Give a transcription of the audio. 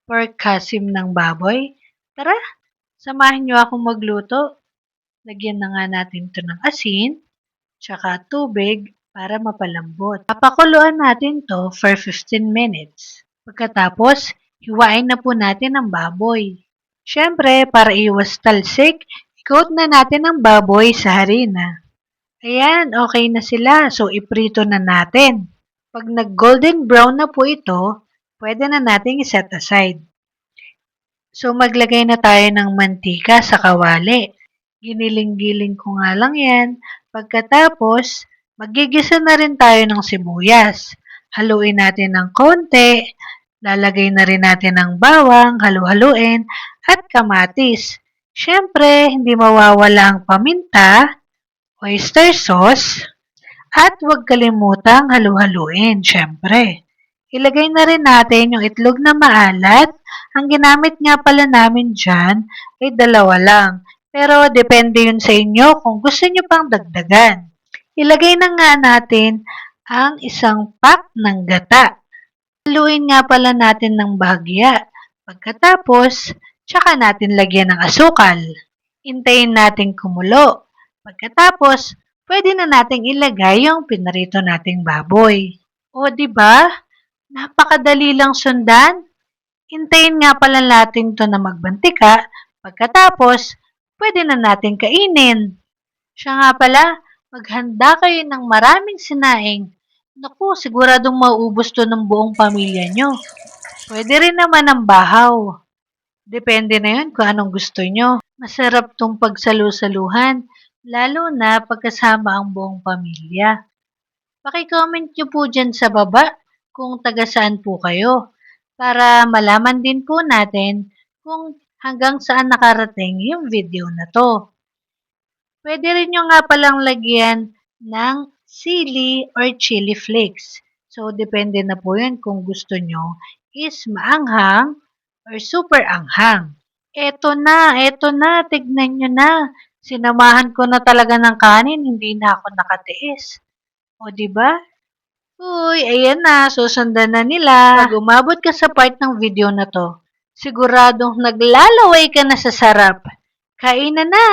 Pork kasim ng baboy? Tara, samahan niyo akong magluto. Lagyan na nga natin ito ng asin, tsaka tubig para mapalambot. Papakuluan natin to for 15 minutes. Pagkatapos, hiwain na po natin ang baboy. Siyempre, para iwas talsik, i-coat na natin ang baboy sa harina. Ayan, okay na sila. So, iprito na natin. Pag nag-golden brown na po ito, pwede na nating i-set aside. So, maglagay na tayo ng mantika sa kawali. Giniling-giling ko nga lang yan. Pagkatapos, magigisa na rin tayo ng sibuyas. Haluin natin ng konti. Lalagay na rin natin ng bawang, halu-haluin, at kamatis. Siyempre, hindi mawawala ang paminta, oyster sauce, at huwag kalimutang halu-haluin, siyempre. Ilagay na rin natin yung itlog na maalat. Ang ginamit nga pala namin dyan ay 2 lang. Pero depende yun sa inyo kung gusto nyo pang dagdagan. Ilagay na nga natin ang 1 pack ng gata. Haluin nga pala natin ng bahagya. Pagkatapos, tsaka natin lagyan ng asukal. Hintayin natin kumulo. Pagkatapos, pwede na nating ilagay yung pinarito nating baboy. O, di ba? Napakadali lang sundan. Hintayin nga pala natin to na magbantika. Pagkatapos, pwede na natin kainin. Siya nga pala, maghanda kayo ng maraming sinaing. Naku, siguradong mauubos to ng buong pamilya nyo. Pwede rin naman ng bahaw. Depende na yun kung anong gusto nyo. Masarap tong pagsalu-saluhan, lalo na pagkasama ang buong pamilya. Paki-comment nyo po dyan sa baba kung taga saan po kayo para malaman din po natin kung hanggang saan nakarating yung video na to. Pwede rin nyo nga palang lagyan ng sili or chili flakes. So, depende na po yun kung gusto nyo is maanghang or super anghang. Eto na, tignan nyo na. Sinamahan ko na talaga ng kanin, hindi na ako nakatiis. O, diba? Uy, ayan na, susundan na nila. Pag umabot ka sa part ng video na to, siguradong naglalaway ka na sa sarap. Kainan na!